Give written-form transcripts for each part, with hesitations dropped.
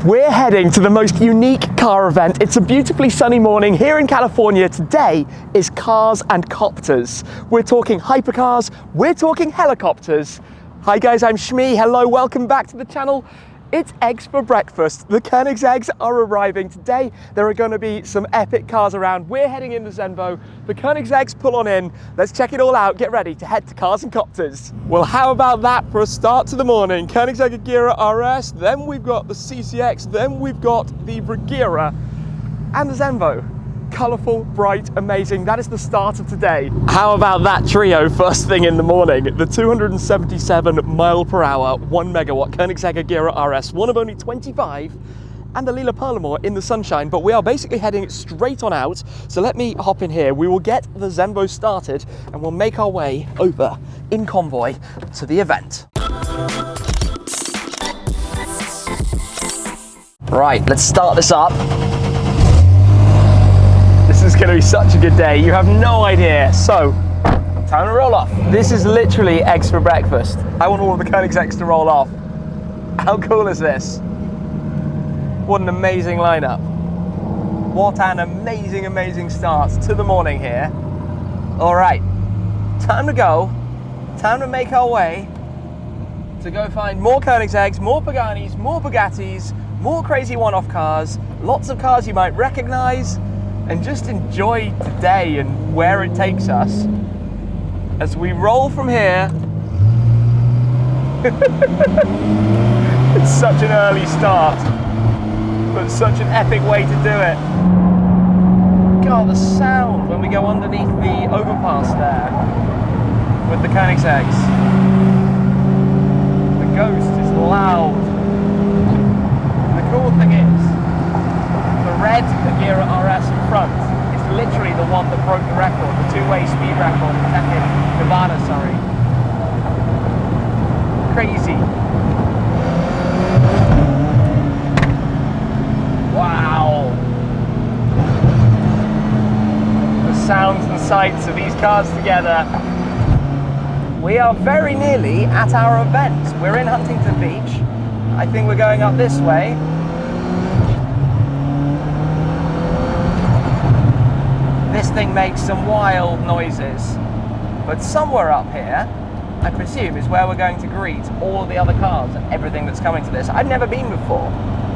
We're heading to the most unique car event. It's a beautifully sunny morning here in California. Today is Cars and Copters. We're talking hypercars, we're talking helicopters. Hi guys, I'm Shmi. Hello, welcome back to the channel. It's eggs for breakfast. The Koenigseggs are arriving today. There are going to be some epic cars around. We're heading into Zenvo. The Koenigseggs pull on in. Let's check it all out. Get ready to head to Cars and Copters. Well, how about that for a start to the morning? Koenigsegg Agera RS, then we've got the CCX, then we've got the Regera and the Zenvo. Colourful, bright, amazing. That is the start of today. How about that trio first thing in the morning? The 277 mile per hour, 1 megawatt Koenigsegg Agera RS, one of only 25, and the Lila Perlamore in the sunshine, but we are basically heading straight on out. So let me hop in here. We will get the Zenvo started and we'll make our way over in convoy to the event. Right, let's start this up. This is going to be such a good day. You have no idea. So, time to roll off. This is literally eggs for breakfast. I want all of the Koenigseggs to roll off. How cool is this? What an amazing lineup. What an amazing, amazing start to the morning here. All right, time to go. Time to make our way to go find more Koenigseggs, more Paganis, more Bugattis, more crazy one-off cars, lots of cars you might recognize, and just enjoy the day and where it takes us as we roll from here. It's such an early start, but such an epic way to do it. God, the sound when we go underneath the overpass there with the Koenigseggs. The Ghost is loud. And the cool thing is, the red Agera RS in front is literally the one that broke the record, the two-way speed record in Nevada, sorry. Crazy. Wow. The sounds and sights of these cars together. We are very nearly at our event. We're in Huntington Beach. I think we're going up this way. This thing makes some wild noises, but somewhere up here, I presume, is where we're going to greet all of the other cars and everything that's coming to this. I've never been before.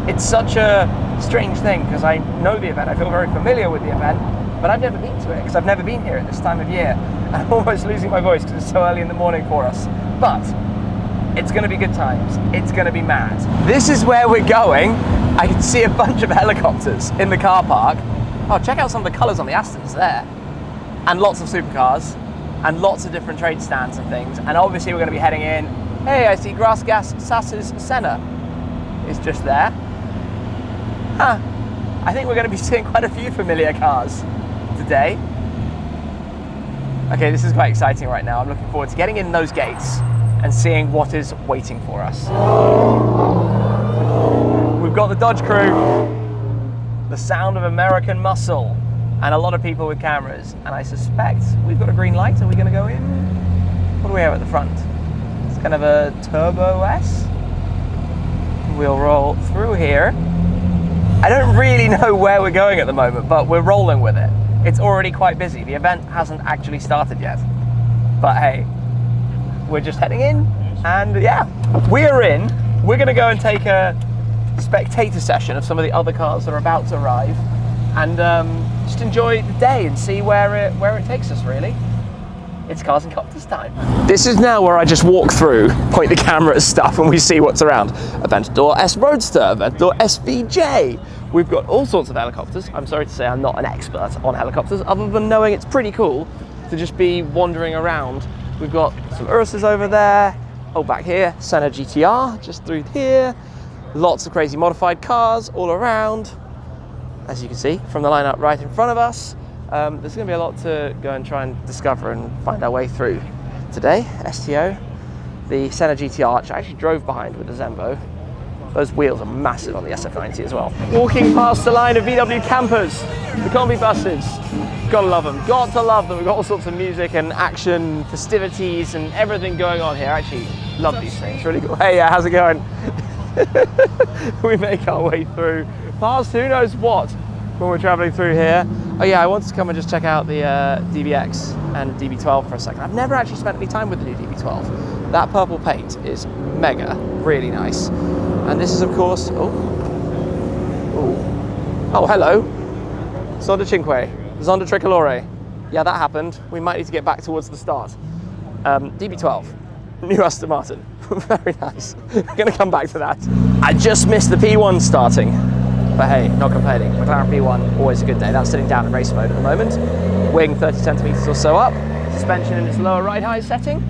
It's such a strange thing because I know the event, I feel very familiar with the event, but I've never been to it because I've never been here at this time of year. I'm almost losing my voice because it's so early in the morning for us. But it's going to be good times. It's going to be mad. This is where we're going. I can see a bunch of helicopters in the car park. Oh, check out some of the colours on the Astons there. And lots of supercars, and lots of different trade stands and things. And obviously we're going to be heading in. Hey, I see Grassgas Sass's Senna is just there. Huh. I think we're going to be seeing quite a few familiar cars today. Okay, this is quite exciting right now. I'm looking forward to getting in those gates and seeing what is waiting for us. We've got the Dodge crew. The sound of American muscle, and a lot of people with cameras. And I suspect we've got a green light. Are we going to go in? What do we have at the front? It's kind of a Turbo S. We'll roll through here. I don't really know where we're going at the moment, but we're rolling with it. It's already quite busy. The event hasn't actually started yet. But hey, we're just heading in, and yeah, we're in. We're going to go and take a spectator session of some of the other cars that are about to arrive, and just enjoy the day and see where it takes us, really. It's Cars and Copters time. This is now where I just walk through, point the camera at stuff, and we see what's around. Aventador S Roadster, Aventador SVJ. We've got all sorts of helicopters. I'm sorry to say I'm not an expert on helicopters, other than knowing it's pretty cool to just be wandering around. We've got some Urus's over there. Oh, back here, Senna GTR, just through here. Lots of crazy modified cars all around, as you can see from the lineup right in front of us. There's going to be a lot to go and try and discover and find our way through today. STO, the Senna GTR, which I actually drove behind with the Zenvo. Those wheels are massive on the SF90 as well. Walking past the line of VW campers, the combi buses. Gotta love them, got to love them. We've got all sorts of music and action, festivities and everything going on here. I actually love these things, really cool. Hey, how's it going? We make our way through past who knows what when we're traveling through here. Oh yeah, I wanted to come and just check out the DBX and DB12 for a second. I've never actually spent any time with the new DB12. That purple paint is mega, really nice. And this is of course, oh hello, Zonda Cinque, Zonda Tricolore. Yeah, that happened. We might need to get back towards the start. DB12, new Aston Martin, very nice. We're gonna come back to that. I just missed the P1 starting, but hey, not complaining. McLaren P1, always a good day. That's sitting down in race mode at the moment. Wing 30 centimeters or so up. Suspension in its lower right high setting.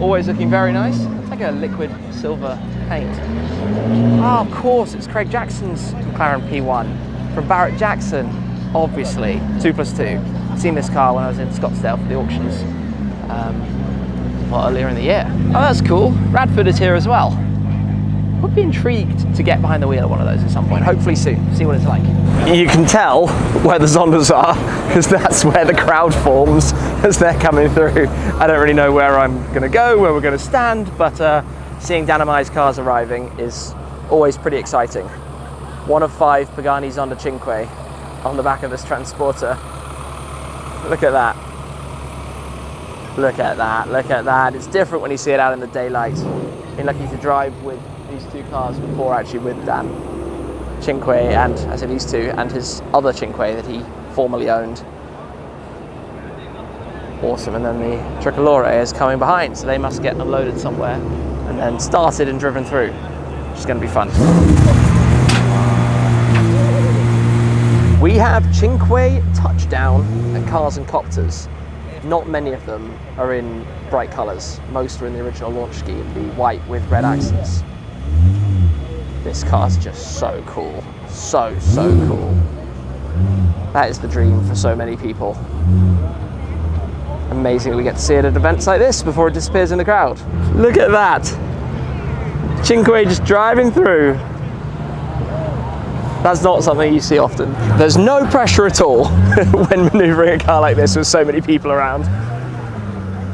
Always looking very nice. It's like a liquid silver paint. Ah, of course, it's Craig Jackson's McLaren P1 from Barrett Jackson, obviously. 2+2. I've seen this car when I was in Scottsdale for the auctions earlier in the year. Oh, that's cool. Radford is here as well. Would be intrigued to get behind the wheel of one of those at some point, hopefully soon, see what it's like. You can tell where the Zondas are, because that's where the crowd forms as they're coming through. I don't really know where I'm going to go, where we're going to stand, but seeing Dynamized cars arriving is always pretty exciting. 1 of 5 Pagani Zonda Cinque on the back of this transporter. Look at that. Look at that, look at that. It's different when you see it out in the daylight. Been lucky to drive with these two cars before, actually, with Dan Cinque, and I say these two, and his other Cinque that he formerly owned. Awesome, and then the Tricolore is coming behind, so they must get unloaded somewhere and then started and driven through, which is going to be fun. We have Cinque touchdown at Cars N Copters. Not many of them are in bright colours. Most are in the original launch scheme, the white with red accents. This car's just so cool. So cool. That is the dream for so many people. Amazing that we get to see it at events like this before it disappears in the crowd. Look at that. Cinque just driving through. That's not something you see often. There's no pressure at all when manoeuvring a car like this with so many people around.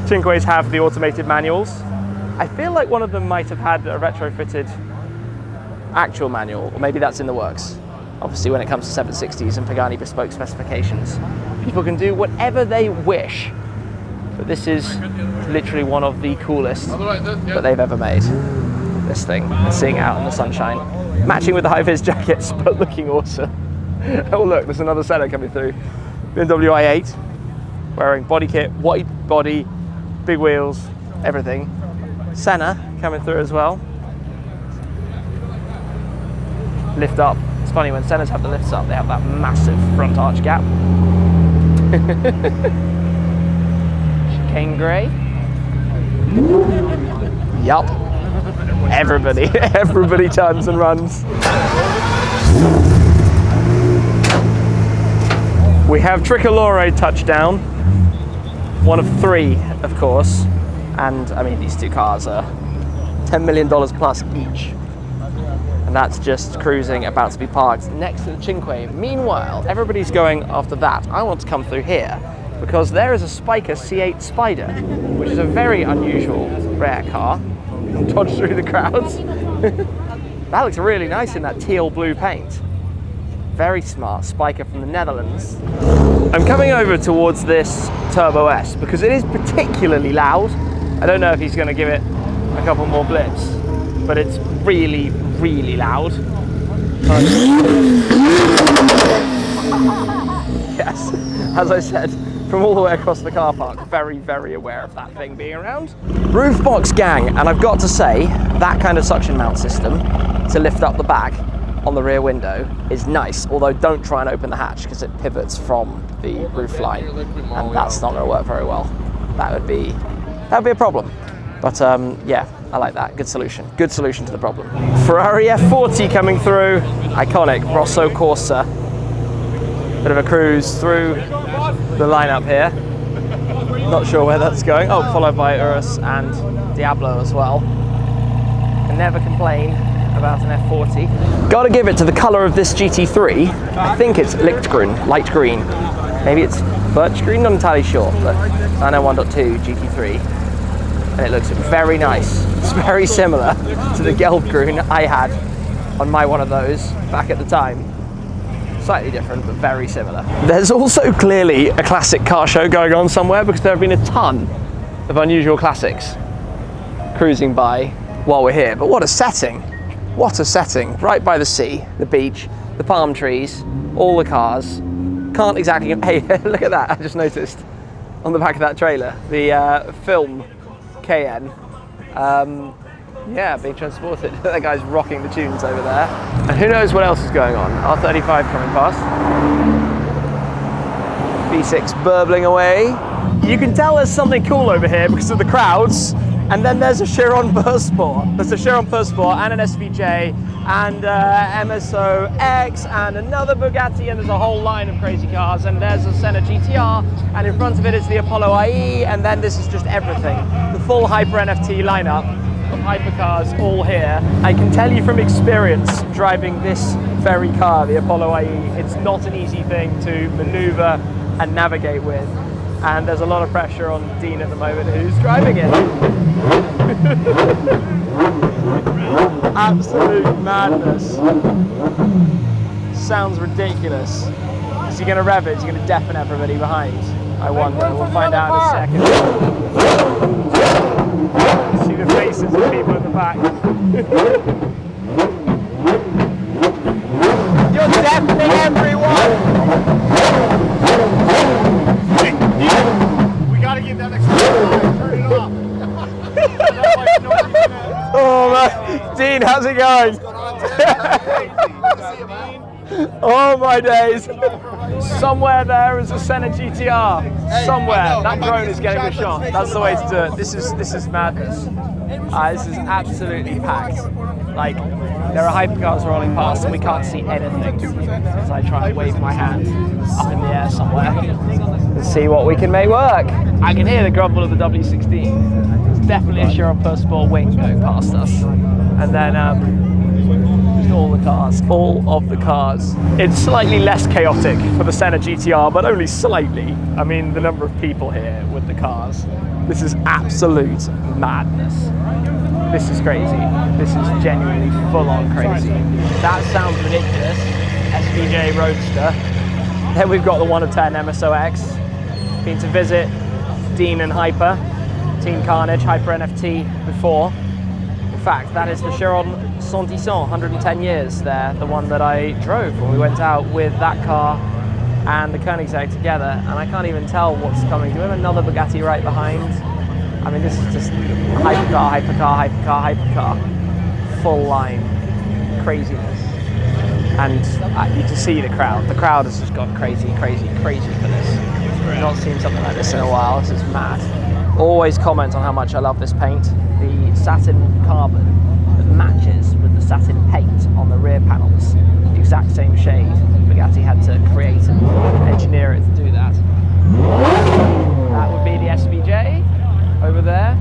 Cinques have the automated manuals. I feel like one of them might have had a retrofitted actual manual, or maybe that's in the works. Obviously, when it comes to 760s and Pagani bespoke specifications, people can do whatever they wish. But this is literally one of the coolest that they've ever made. This thing, and seeing it out in the sunshine. Matching with the high-vis jackets, but looking awesome. Oh look, there's another seller coming through. BMW i8, wearing body kit, white body, big wheels, everything. Senna coming through as well. Lift up. It's funny, when Sennas have the lifts up, they have that massive front arch gap. Chicane grey. Yup. Everybody turns and runs. We have Tricolore touchdown. 1 of 3, of course. And I mean, these two cars are $10 million plus each. And that's just cruising, about to be parked next to the Cinque. Meanwhile, everybody's going after that. I want to come through here because there is a Spiker C8 Spider, which is a very unusual, rare car. Dodge through the crowds. That looks really nice in that teal blue paint. Very smart. Spiker from the Netherlands. I'm coming over towards this Turbo S because it is particularly loud. I don't know if he's going to give it a couple more blips, but it's really, really loud. Yes, as I said, from all the way across the car park, very, very aware of that thing being around. Roof box gang, and I've got to say, that kind of suction mount system to lift up the back on the rear window is nice, although don't try and open the hatch because it pivots from the roof line, and that's not going to work very well. That would be a problem. But yeah, I like that. Good solution to the problem. Ferrari F40 coming through, iconic Rosso Corsa. Bit of a cruise through the lineup here. Not sure where that's going. Oh, followed by Urus and Diablo as well. Can never complain about an F40. Gotta give it to the colour of this GT3. I think it's light green. Maybe it's birch green, not entirely sure, but 901.2 GT3. and it looks very nice. It's very similar to the Gelbgrün I had on my one of those back at the time. Slightly different, but very similar. There's also clearly a classic car show going on somewhere, because there have been a ton of unusual classics cruising by while we're here. But what a setting! What a setting! Right by the sea, the beach, the palm trees, all the cars. Can't exactly, hey, look at that, I just noticed on the back of that trailer, the film KN. Yeah, being transported. That guy's rocking the tunes over there. And who knows what else is going on. R35 coming past. V6 burbling away. You can tell there's something cool over here because of the crowds. And then there's a Chiron Bursport. There's a Chiron Bursport and an SVJ and MSO-X and another Bugatti, and there's a whole line of crazy cars. And there's a Senna GTR, and in front of it is the Apollo IE, and then this is just everything. The full HyperNFT lineup of hypercars all here. I can tell you from experience driving this very car, the Apollo IE, it's not an easy thing to maneuver and navigate with. And there's a lot of pressure on Dean at the moment, who's driving it. Absolute madness. Sounds ridiculous. Is he going to rev it? Is he going to deafen everybody behind? I wonder. We'll find out in a second. See the faces of people in the back. You're deafening everyone! We gotta get that extra turn it off. Oh man, Dean, how's it going? Oh my days. Somewhere there is a Senna GTR. Somewhere. That drone is getting a shot. That's the way to do it. This is madness. This is absolutely packed. Like, there are hypercars rolling past and we can't see anything as I try and wave my hand up in the air somewhere and see what we can make work. I can hear the grumble of the W16. There's definitely a Chiron Bursport wing going past us. And then just all of the cars. It's slightly less chaotic for the Senna GTR, but only slightly. I mean, the number of people here with the cars. This is absolute madness. This is crazy. This is genuinely full-on crazy. That sounds ridiculous. SVJ Roadster. Then we've got the 1 of 10 MSO-X. Been to visit Dean and Hyper, Team Karnage, HyperNFT before. In fact, that is the Chiron 110, 110 years there, the one that I drove when we went out with that car and the Koenigsegg together, and I can't even tell what's coming. Do we have another Bugatti right behind? I mean, this is just hypercar, hypercar, hypercar, hypercar. Full line craziness. And you can see the crowd. The crowd has just gone crazy, crazy, crazy for this. I've not seen something like this in a while. This is mad. Always comment on how much I love this paint. The satin carbon that matches with the satin paint on the rear panels. The exact same shade. Bugatti had to create and engineer it to do that. That would be the SVJ over there.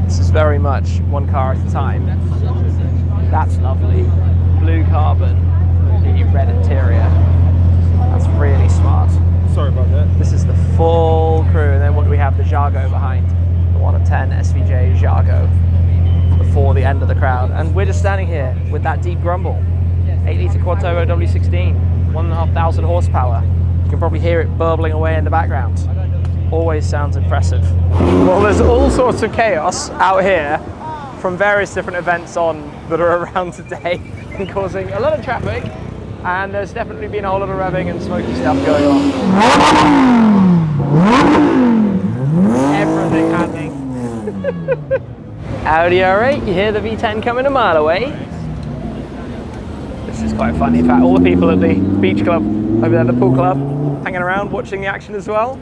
This is very much one car at a time. That's lovely. Blue carbon with the red interior. That's really smart. Sorry about that. This is the full crew, and then what do we have? The Jago behind. The 1 of 10 SVJ Jago before the end of the crowd. And we're just standing here with that deep grumble. 8-litre quad turbo W16, 1,500 horsepower. You can probably hear it burbling away in the background. Always sounds impressive. Well, there's all sorts of chaos out here from various different events on that are around today and causing a lot of traffic, and there's definitely been a whole lot of revving and smoky stuff going on. Everything happening. Audi R8, you hear the V10 coming a mile away. This is quite funny. In fact, all the people at the beach club over there, the pool club, hanging around watching the action as well.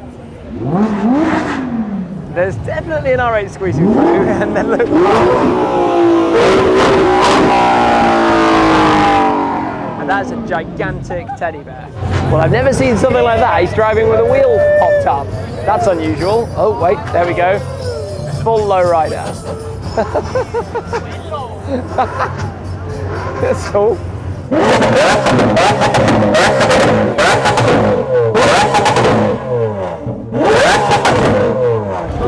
There's definitely an R8 squeezing through, and then look. And that's a gigantic teddy bear. Well, I've never seen something like that. He's driving with a wheel popped up. That's unusual. Oh, wait, there we go. Full lowrider. That's cool.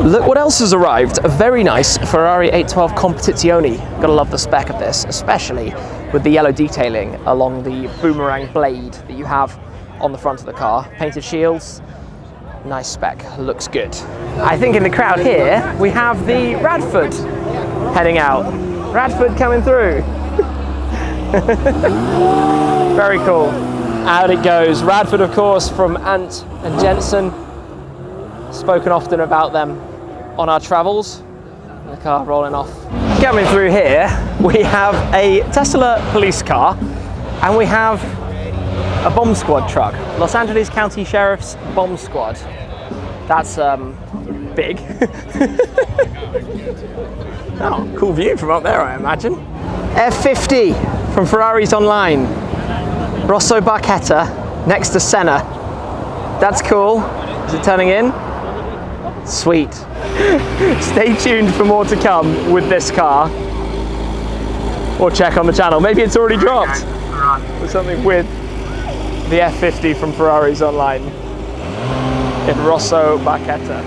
Look what else has arrived. A very nice Ferrari 812 Competizione. Gotta love the spec of this, especially with the yellow detailing along the boomerang blade that you have on the front of the car. Painted shields, nice spec, looks good. I think in the crowd here, we have the Radford heading out. Radford coming through. Very cool. Out it goes. Radford, of course, from Ant and Jensen. Spoken often about them on our travels. The car rolling off. Coming through here, we have a Tesla police car, and we have a bomb squad truck. Los Angeles County Sheriff's Bomb Squad. That's big. Oh, cool view from up there, I imagine. F50 from Ferraris Online. Rosso Barchetta next to Senna. That's cool. Is it turning in? Sweet. Stay tuned for more to come with this car. Or check on the channel. Maybe it's already dropped. Or something with the F50 from Ferraris Online in Rosso Barchetta.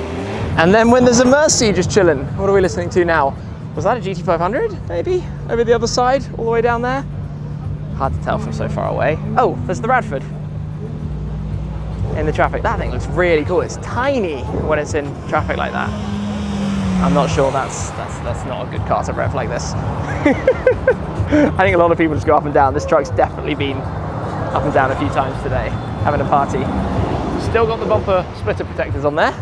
And then when there's a Mercy just chilling, what are we listening to now? Was that a GT500, maybe? Over the other side, all the way down there? Hard to tell from so far away. Oh, there's the Radford in the traffic. That thing looks really cool. It's tiny when it's in traffic like that. I'm not sure that's not a good car to rev like this. I think a lot of people just go up and down. This truck's definitely been up and down a few times today, having a party. Still got the bumper splitter protectors on there.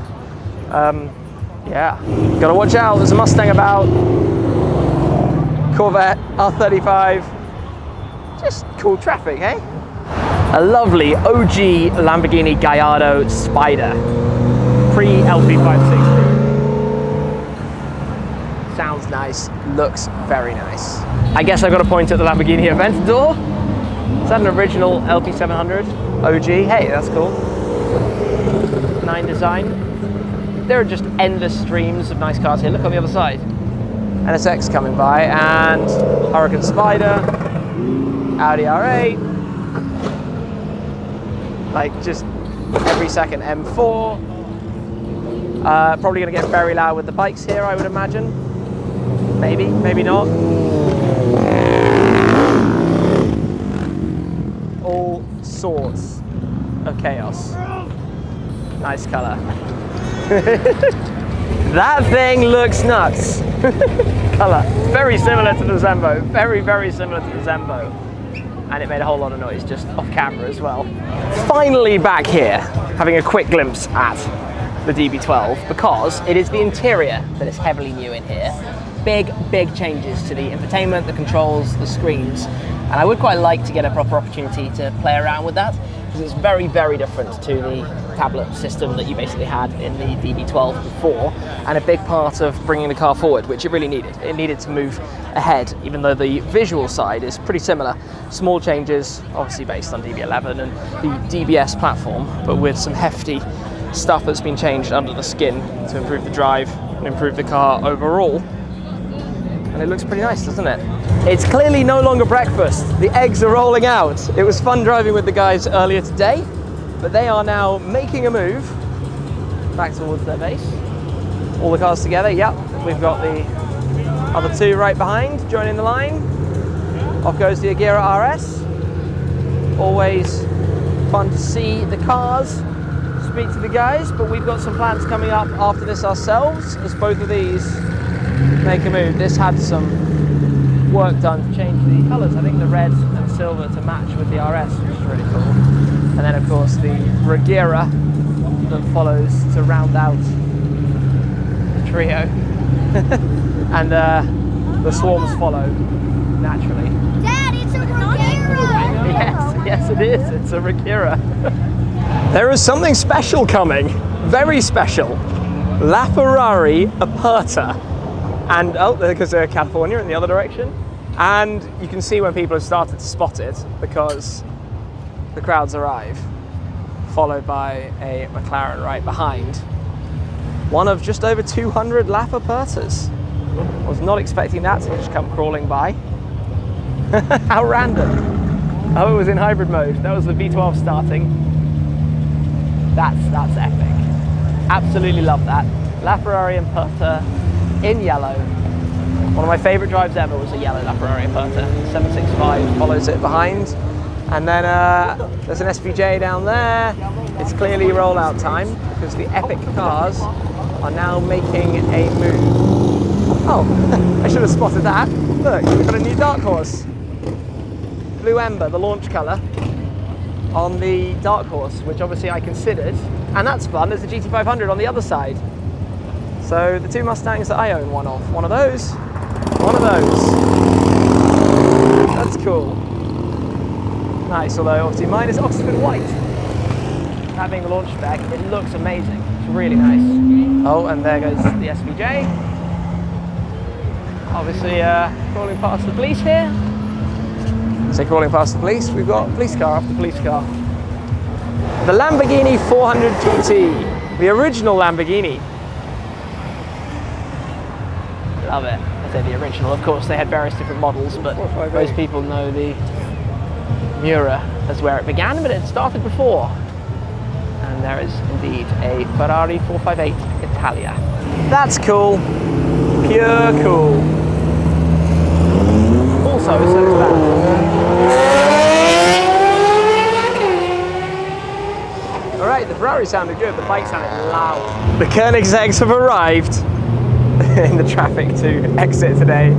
Yeah, gotta watch out. There's a Mustang about, Corvette, R35. Just cool traffic, eh? A lovely OG Lamborghini Gallardo Spider, pre-LP560. Sounds nice, looks very nice. I guess I've got to point at the Lamborghini Event door. Is that an original LP700 OG? Hey, that's cool. 9 design. There are just endless streams of nice cars here. Look on the other side. NSX coming by, and Hurricane Spider, Audi R8. Like just every second M4. Probably going to get very loud with the bikes here, I would imagine. Maybe, maybe not. All sorts of chaos. Nice colour. That thing looks nuts. Colour. Very similar to the Zenvo. Very, very similar to the Zenvo. And it made a whole lot of noise just off camera as well. Finally back here, having a quick glimpse at the DB12, because it is the interior that is heavily new in here. Big, big changes to the infotainment, the controls, the screens. And I would quite like to get a proper opportunity to play around with that, because it's very, very different to the tablet system that you basically had in the DB12 before, and a big part of bringing the car forward, which it really needed. It needed to move ahead, even though the visual side is pretty similar. Small changes, obviously based on DB11 and the DBS platform, but with some hefty stuff that's been changed under the skin to improve the drive and improve the car overall. And it looks pretty nice, doesn't it? It's clearly no longer breakfast. The eggs are rolling out. It was fun driving with the guys earlier today, but they are now making a move back towards their base. All the cars together, yep. We've got the other two right behind, joining the line. Off goes the Agera RS. Always fun to see the cars, speak to the guys, but we've got some plans coming up after this ourselves, as both of these make a move. This had some work done to change the colours. I think the red and silver to match with the RS, which is really cool. And then of course the Regera that follows to round out the trio. And the swarms follow naturally. Dad, it's a Regera! Yes it is, it's a Regera. There is something special coming, very special. La Ferrari Aperta. And oh, there goes California in the other direction. And you can see when people have started to spot it, because the crowds arrive, followed by a McLaren right behind. One of just over 200 lap Apertas. I was not expecting that to just come crawling by. How random. Oh, it was in hybrid mode. That was the V12 starting. That's epic. Absolutely love that. LaFerrari Imperta in yellow. One of my favourite drives ever was a yellow LaFerrari Imperta. 765 follows it behind. And then there's an SVJ down there. It's clearly rollout time because the epic cars are now making a move. Oh, I should have spotted that. Look, we've got a new dark horse. Blue Ember, the launch colour, on the dark horse, which obviously I considered. And that's fun, there's a GT500 on the other side. So the two Mustangs that I own one of. One of those, one of those. That's cool. Nice, although obviously mine is Oxford White. That being the launch spec, it looks amazing. It's really nice. Oh, and there goes the SVJ. Obviously crawling past the police here. So crawling past the police, we've got police car after police car. The Lamborghini 400 GT, the original Lamborghini. Love it. I say the original, of course, they had various different models, but most people know the Miura as where it began, but it started before. And there is indeed a Ferrari 458 Italia. That's cool. Pure cool. Also, so it's bad. Alright, the Ferrari sounded good, the bike sounded loud. The Koenigseggs have arrived in the traffic to exit today.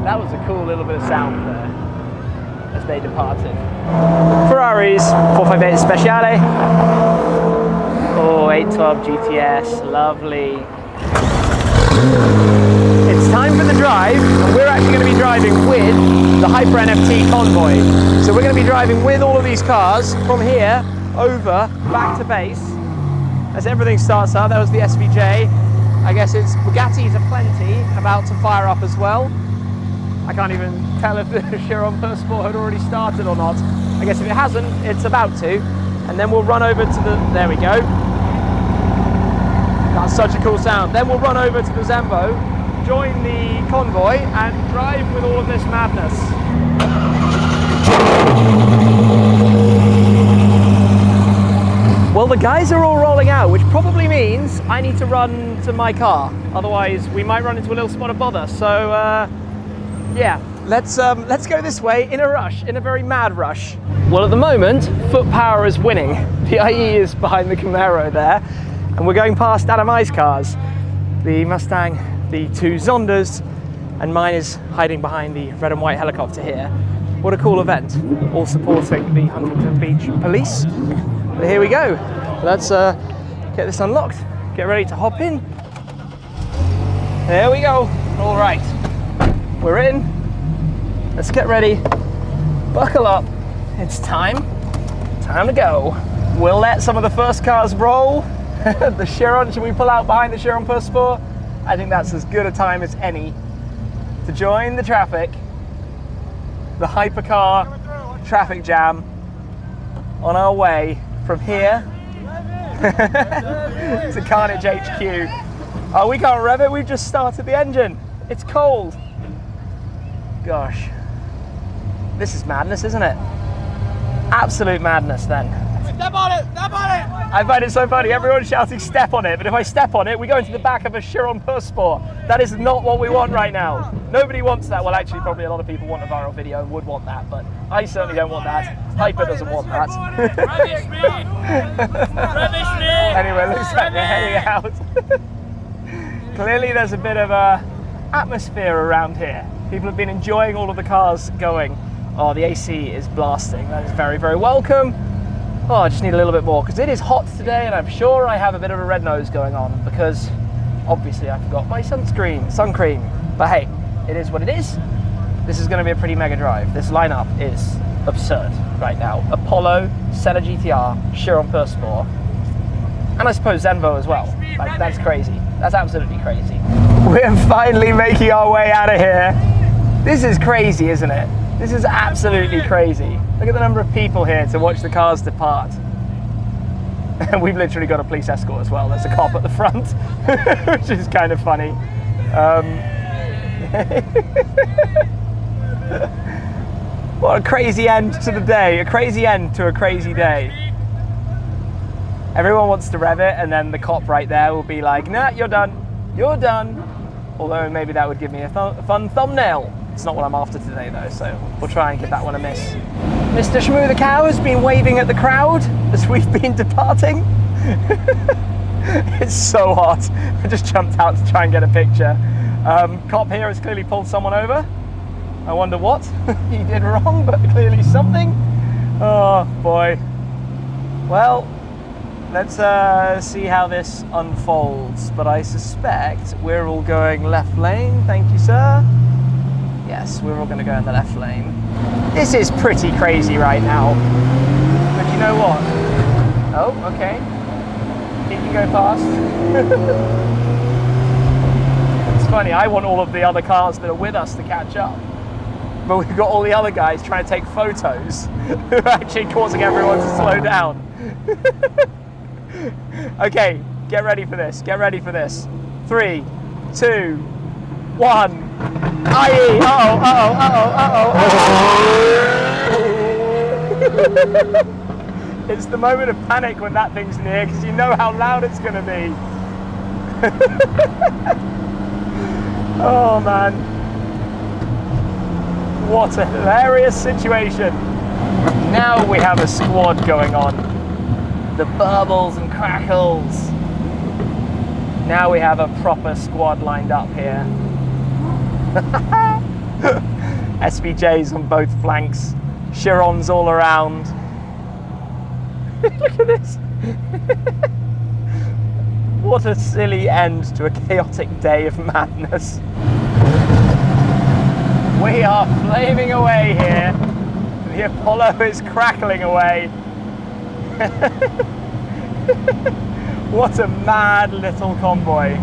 That was a cool little bit of sound there as they departed. Ferraris 458 Speciale. Oh, 812 GTS, lovely. It's time for the drive, and we're actually going to be driving with the HyperNFT Convoy. So we're going to be driving with all of these cars from here over back to base as everything starts up. That was the SVJ. I guess it's Bugattis aplenty about to fire up as well. I can't even tell if the Chiron Persport had already started or not. I guess if it hasn't, it's about to. And then we'll run over to the, there we go. That's such a cool sound. Then we'll run over to the Zenvo, join the convoy and drive with all of this madness. Well, the guys are all rolling out, which probably means I need to run to my car. Otherwise, we might run into a little spot of bother. So, yeah, let's go this way in a rush, in a very mad rush. Well, at the moment, foot power is winning. The IE is behind the Camaro there, and we're going past Adam I's cars. The Mustang, the two Zondas, and mine is hiding behind the red and white helicopter here. What a cool event, all supporting the Huntington Beach Police. But here we go. Let's get this unlocked, get ready to hop in. There we go. All right, we're in. Let's get ready, buckle up. It's time to go. We'll let some of the first cars roll. The Chiron, should we pull out behind the Chiron Persport? I think that's as good a time as any to join the traffic. The Hypercar traffic jam on our way from here to Karnage HQ. Oh, we can't rev it, we've just started the engine. It's cold. Gosh. This is madness, isn't it? Absolute madness then. Step on it! Step on it! I find it so funny, everyone's shouting step on it, but if I step on it, we go into the back of a Chiron Persport. That is not what we want right now. Nobody wants that. Well, actually, probably a lot of people want a viral video and would want that, but I certainly don't want that. Hyper doesn't want that. Anyway, looks like we're heading out. Clearly there's a bit of a atmosphere around here. People have been enjoying all of the cars going. Oh, the AC is blasting. That is very, very welcome. Oh, I just need a little bit more because it is hot today, and I'm sure I have a bit of a red nose going on because obviously I forgot my sun cream. But hey, it is what it is. This is going to be a pretty mega drive. This lineup is absurd right now. Apollo, Senna GTR, Chiron Persport, and I suppose Zenvo as well. Like, that's crazy. That's absolutely crazy. We're finally making our way out of here. This is crazy, isn't it? This is absolutely crazy. Look at the number of people here to watch the cars depart. And we've literally got a police escort as well. There's a cop at the front, which is kind of funny. What a crazy end to the day, a crazy end to a crazy day. Everyone wants to rev it, and then the cop right there will be like, nah, you're done, you're done. Although maybe that would give me a fun thumbnail. It's not what I'm after today though, so we'll try and give that one a miss. Mr. Shmoo the Cow has been waving at the crowd as we've been departing. It's so hot. I just jumped out to try and get a picture. Cop here has clearly pulled someone over. I wonder what he did wrong, but clearly something. Oh boy. Well, let's see how this unfolds, but I suspect we're all going left lane. Thank you, sir. Yes, we're all going to go in the left lane. This is pretty crazy right now, but you know what? Oh, okay. He can go past. It's funny, I want all of the other cars that are with us to catch up, but we've got all the other guys trying to take photos who are actually causing everyone to slow down. Okay, get ready for this, get ready for this. 3, 2, 1. Aye, It's the moment of panic when that thing's near, because you know how loud it's going to be. Oh man. What a hilarious situation. Now we have a squad going on. The burbles and crackles. Now we have a proper squad lined up here. SVJs on both flanks, Chirons all around. Look at this. What a silly end to a chaotic day of madness. We are flaming away here. The Apollo is crackling away. What a mad little convoy.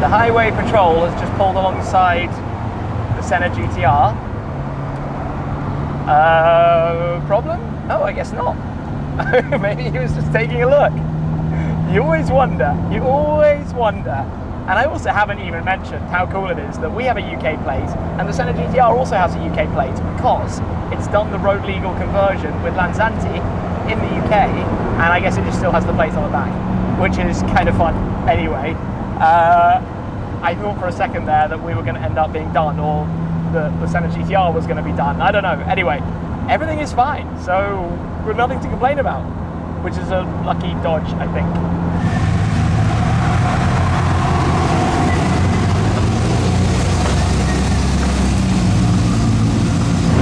The highway patrol has just pulled alongside the Senna GTR. Problem? Oh, I guess not. Maybe he was just taking a look. You always wonder, you always wonder. And I also haven't even mentioned how cool it is that we have a UK plate and the Senna GTR also has a UK plate because it's done the road legal conversion with Lanzanti in the UK, and I guess it just still has the plate on the back, which is kind of fun anyway. I thought for a second there that we were going to end up being done, or the Senna GTR was going to be done. I don't know. Anyway, everything is fine, so we've nothing to complain about, which is a lucky dodge, I think.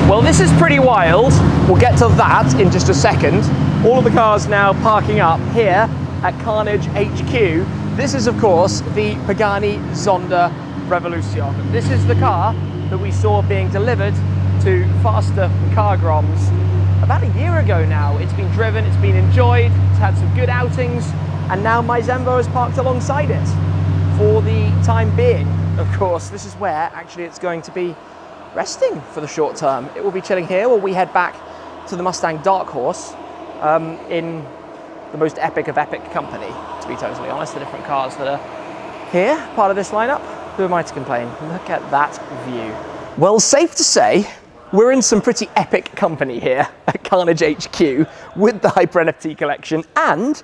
Well, this is pretty wild. We'll get to that in just a second. All of the cars now parking up here at Karnage HQ. This is, of course, the Pagani Zonda Revolution. This is the car that we saw being delivered to Faster Car Groms about a year ago now. It's been driven, it's been enjoyed, it's had some good outings, and now my Zenvo is parked alongside it for the time being. Of course, this is where actually it's going to be resting for the short term. It will be chilling here while we head back to the Mustang Dark Horse in the most epic of epic company, to be totally honest. The different cars that are here, part of this lineup, who am I to complain? Look at that view. Well, safe to say, we're in some pretty epic company here at Karnage HQ with the HyperNFT collection and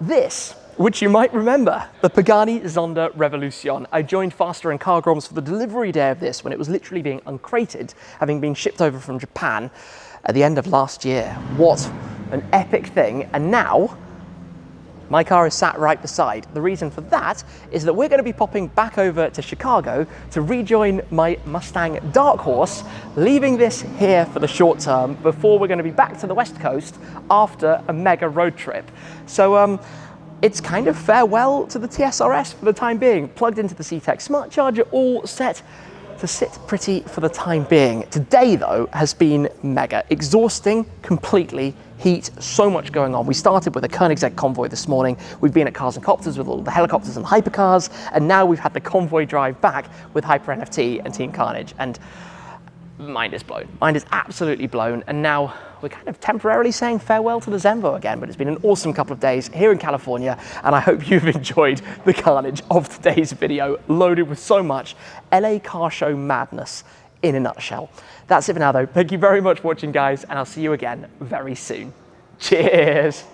this, which you might remember, the Pagani Zonda Revolution. I joined Faster and Car Groms for the delivery day of this when it was literally being uncrated, having been shipped over from Japan at the end of last year. What an epic thing. And now, my car is sat right beside. The reason for that is that we're going to be popping back over to Chicago to rejoin my Mustang Dark Horse, leaving this here for the short term before we're going to be back to the West Coast after a mega road trip. So it's kind of farewell to the TSR-S for the time being. Plugged into the C-Tech Smart Charger, all set to sit pretty for the time being. Today though has been mega, exhausting completely, heat, so much going on. We started with a Koenigsegg Convoy this morning. We've been at Cars N Copters with all the helicopters and hypercars, and now we've had the convoy drive back with HyperNFT and Team Karnage. And mind is blown. Mind is absolutely blown, and now we're kind of temporarily saying farewell to the Zenvo again, but it's been an awesome couple of days here in California, and I hope you've enjoyed the carnage of today's video, loaded with so much LA car show madness in a nutshell. That's it for now though. Thank you very much for watching, guys, and I'll see you again very soon. Cheers.